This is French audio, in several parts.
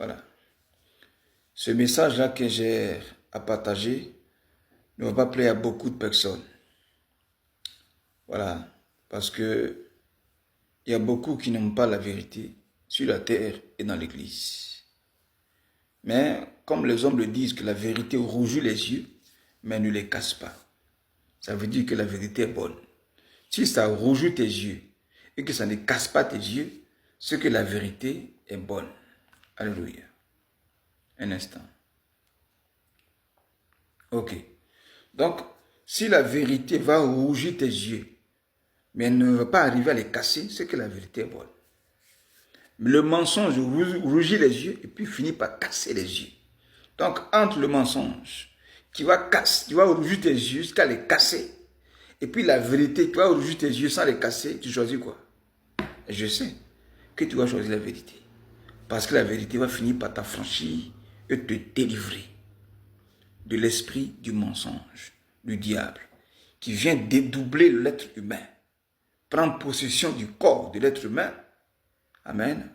Voilà. Ce message-là que j'ai à partager ne va pas plaire à beaucoup de personnes. Voilà. Parce que il y a beaucoup qui n'aiment pas la vérité sur la terre et dans l'église. Mais comme les hommes le disent, que la vérité rougit les yeux, mais ne les casse pas. Ça veut dire que la vérité est bonne. Si ça rougit tes yeux et que ça ne casse pas tes yeux, c'est que la vérité est bonne. Alléluia. Un instant. Ok. Donc, si la vérité va rougir tes yeux, mais elle ne va pas arriver à les casser, c'est que la vérité est bonne. Le mensonge rougit les yeux et puis finit par casser les yeux. Donc, entre le mensonge qui va rougir tes yeux jusqu'à les casser, et puis la vérité qui va rougir tes yeux sans les casser, tu choisis quoi? Et je sais que tu vas choisir la vérité. Parce que la vérité va finir par t'affranchir et te délivrer de l'esprit du mensonge, du diable, qui vient dédoubler l'être humain, prendre possession du corps de l'être humain. Amen.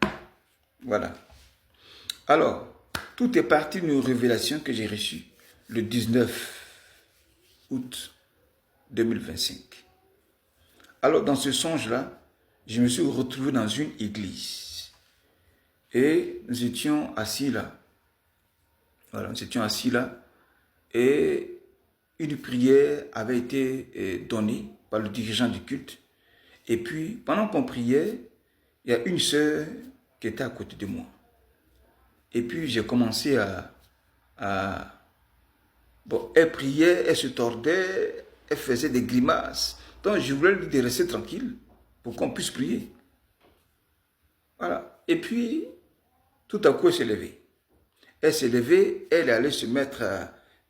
Voilà. Alors, tout est parti d'une révélation que j'ai reçue le 19 août 2025. Alors, dans ce songe-là, je me suis retrouvé dans une église. Et nous étions assis là. Voilà, nous étions assis là. Et une prière avait été donnée par le dirigeant du culte. Et puis, pendant qu'on priait, il y a une sœur qui était à côté de moi. Et puis, j'ai commencé bon, elle priait, elle se tordait, elle faisait des grimaces. Donc, je voulais lui dire de rester tranquille pour qu'on puisse prier. Voilà. Et puis, tout à coup, elle s'est levée. Elle s'est levée, elle allait se mettre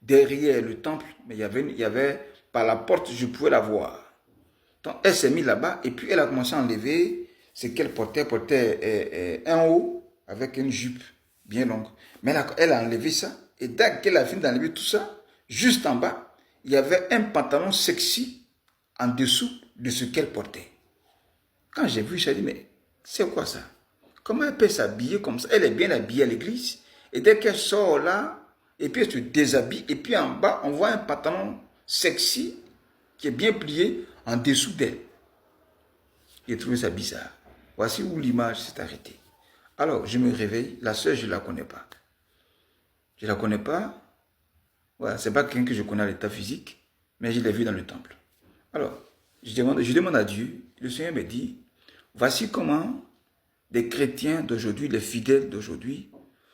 derrière le temple, mais il y avait par la porte, je pouvais la voir. Donc, elle s'est mise là-bas et puis elle a commencé à enlever ce qu'elle portait un haut avec une jupe bien longue. Mais elle a enlevé ça et dès qu'elle a fini d'enlever tout ça, juste en bas, il y avait un pantalon sexy en dessous de ce qu'elle portait. Quand j'ai vu, j'ai dit, mais c'est quoi ça? Comment elle peut s'habiller comme ça? Elle est bien habillée à l'église. Et dès qu'elle sort là, et puis elle se déshabille, et puis en bas, on voit un pantalon sexy qui est bien plié en dessous d'elle. J'ai trouvé ça bizarre. Voici où l'image s'est arrêtée. Alors, je me réveille. La sœur, je ne la connais pas. Je ne la connais pas. Voilà, ce n'est pas quelqu'un que je connais à l'état physique, mais je l'ai vu dans le temple. Alors, je demande à Dieu. Le Seigneur me dit, voici comment les chrétiens d'aujourd'hui, les fidèles d'aujourd'hui,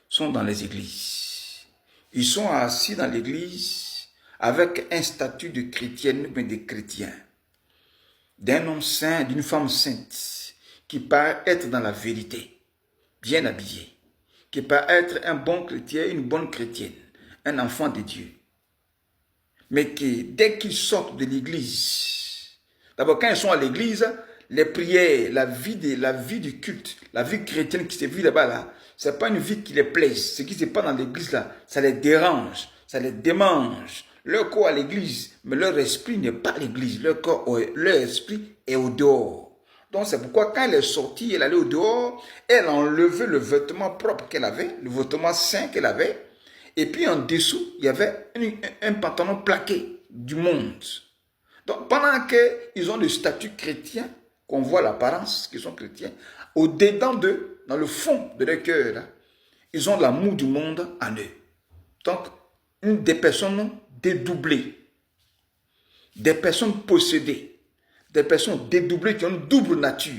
sont dans les églises. Ils sont assis dans l'église avec un statut de chrétienne, mais de chrétien. D'un homme saint, d'une femme sainte, qui paraît être dans la vérité, bien habillé, qui paraît être un bon chrétien, une bonne chrétienne, un enfant de Dieu. Mais qui, dès qu'ils sortent de l'église, d'abord quand ils sont à l'église, les prières, la vie du culte, la vie chrétienne qui se vit là-bas, là, ce n'est pas une vie qui les plaise. Ce qui se passe dans l'église, là, ça les dérange, ça les démange. Leur corps à l'église, mais leur esprit n'est pas à l'église. Leur esprit est au dehors. Donc c'est pourquoi quand elle est sortie, elle allait au dehors, elle a enlevé le vêtement propre qu'elle avait, le vêtement saint qu'elle avait. Et puis en dessous, il y avait un pantalon plaqué du monde. Donc pendant qu'ils ont le statut chrétien, qu'on voit l'apparence qu'ils sont chrétiens, au-dedans d'eux, dans le fond de leur cœur, ils ont l'amour du monde en eux. Donc, des personnes dédoublées, des personnes possédées, des personnes dédoublées qui ont une double nature.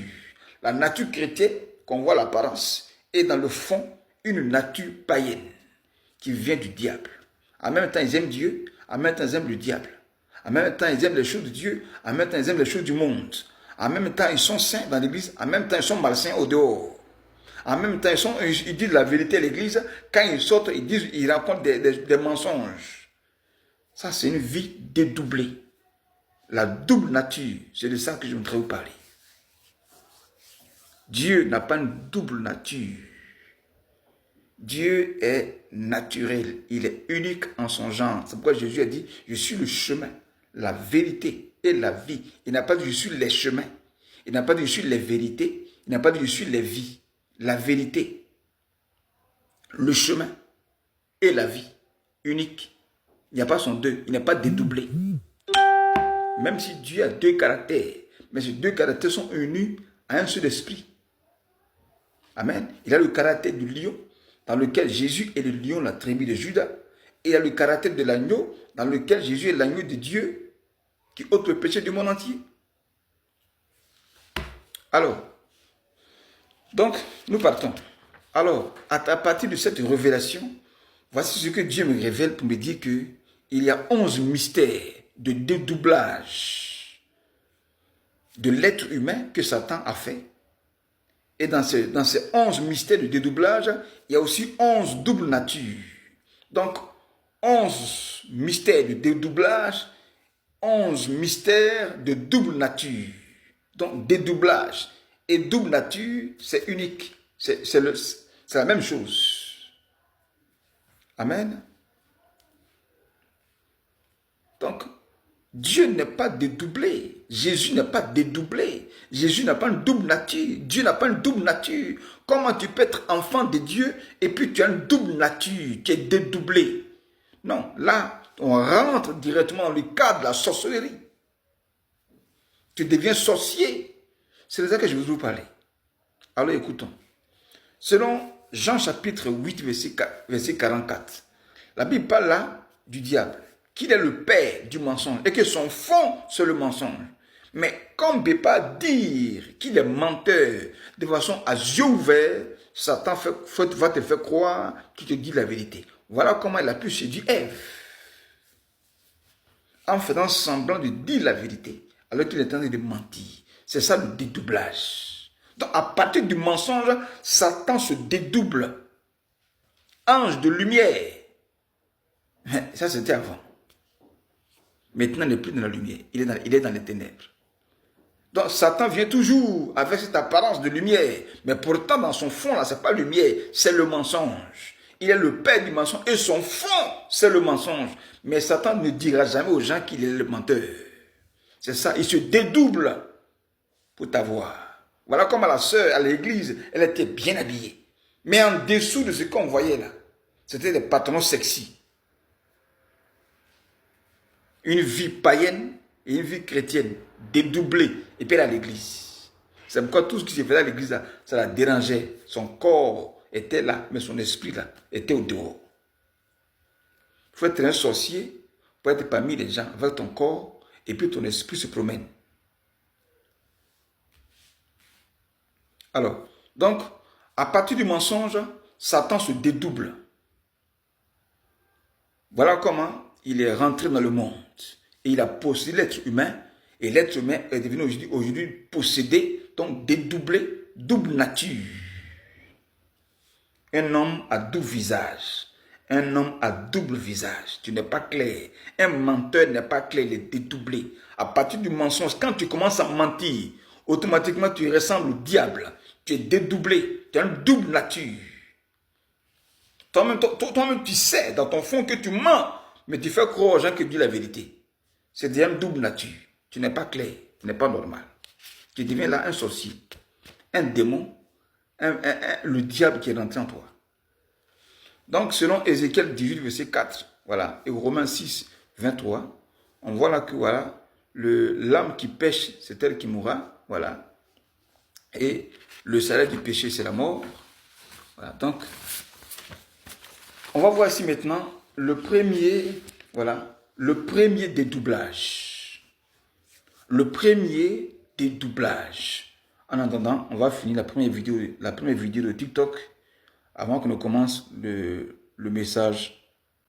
La nature chrétienne, qu'on voit l'apparence, et dans le fond, une nature païenne qui vient du diable. En même temps, ils aiment Dieu, en même temps, ils aiment le diable. En même temps, ils aiment les choses de Dieu, en même temps, ils aiment les choses du monde. En même temps, ils sont saints dans l'église, en même temps, ils sont malsains au dehors. En même temps, ils disent la vérité à l'église. Quand ils sortent, ils racontent des mensonges. Ça, c'est une vie dédoublée. La double nature, c'est de ça que je voudrais vous parler. Dieu n'a pas une double nature. Dieu est naturel. Il est unique en son genre. C'est pourquoi Jésus a dit, je suis le chemin, la vérité et la vie. Il n'a pas dit, je suis les chemins. Il n'a pas dit, je suis les vérités. Il n'a pas dit, je suis les vies. La vérité. le chemin et la vie. Unique. Il n'y a pas son deux. Il n'est pas dédoublé. Même si Dieu a deux caractères, mais ces deux caractères sont unis à un seul esprit. Amen. Il a le caractère du lion, dans lequel Jésus est le lion, la tribu de Judas. Et il a le caractère de l'agneau, dans lequel Jésus est l'agneau de Dieu, qui ôte le péché du monde entier. Alors, donc, nous partons. Alors, à partir de cette révélation, voici ce que Dieu me révèle pour me dire qu'il y a 11 mystères de dédoublage de l'être humain que Satan a fait. Et dans ces 11 mystères de dédoublage, il y a aussi 11 doubles natures. Donc, 11 mystères de dédoublage, 11 mystères de double nature. Donc, dédoublage et double nature, c'est unique. C'est la même chose. Amen. Donc, Dieu n'est pas dédoublé. Jésus n'est pas dédoublé. Jésus n'a pas une double nature. Dieu n'a pas une double nature. Comment tu peux être enfant de Dieu et puis tu as une double nature, tu es dédoublé? Non, là, on rentre directement dans le cadre de la sorcellerie. Tu deviens sorcier. C'est de ça que je veux vous parler. Alors écoutons. Selon Jean chapitre 8, verset 44, la Bible parle là du diable, qu'il est le père du mensonge et que son fond, c'est le mensonge. Mais comme on ne peut pas dire qu'il est menteur de façon à yeux ouverts, Satan va te faire croire qu'il te dit la vérité. Voilà comment il a pu séduire Ève, en faisant semblant de dire la vérité, alors qu'il est en train de mentir. C'est ça le dédoublage. Donc à partir du mensonge, Satan se dédouble. Ange de lumière. Mais ça c'était avant. Maintenant il n'est plus dans la lumière, il est dans les ténèbres. Donc Satan vient toujours avec cette apparence de lumière, mais pourtant dans son fond là, ce n'est pas lumière, c'est le mensonge. Il est le père du mensonge et son fond, c'est le mensonge. Mais Satan ne dira jamais aux gens qu'il est le menteur. C'est ça, il se dédouble pour t'avoir. Voilà comme à la sœur, à l'église, elle était bien habillée. Mais en dessous de ce qu'on voyait là, c'était des patrons sexy. Une vie païenne et une vie chrétienne dédoublée. Et puis elle à l'église. C'est pourquoi tout ce qui se faisait à l'église là, ça la dérangeait. Son corps était là, mais son esprit là était au dehors. Il faut être un sorcier pour être parmi les gens avec ton corps et puis ton esprit se promène. Alors, donc, à partir du mensonge, Satan se dédouble. Voilà comment il est rentré dans le monde. Et il a possédé l'être humain. Et l'être humain est devenu aujourd'hui possédé, donc dédoublé, double nature. Un homme à double visage. Un homme à double visage. Tu n'es pas clair. Un menteur n'est pas clair, il est dédoublé. À partir du mensonge, quand tu commences à mentir, automatiquement tu ressembles au diable. Tu es dédoublé. Tu as une double nature. Toi-même, tu sais dans ton fond que tu mens, mais tu fais croire aux gens que tu dis la vérité. C'est déjà une double nature. Tu n'es pas clair, tu n'es pas normal. Tu deviens là un sorcier, un démon, le diable qui est rentré en toi. Donc, selon Ézéchiel 18, verset 4, voilà, et Romains 6, 23, on voit là que voilà, l'âme qui pêche, c'est elle qui mourra, voilà. Et le salaire du péché, c'est la mort. Voilà, donc, on va voir ici maintenant le premier, voilà, le premier dédoublage. Le premier dédoublage. En attendant, on va finir la première vidéo de TikTok avant qu'on ne commence le message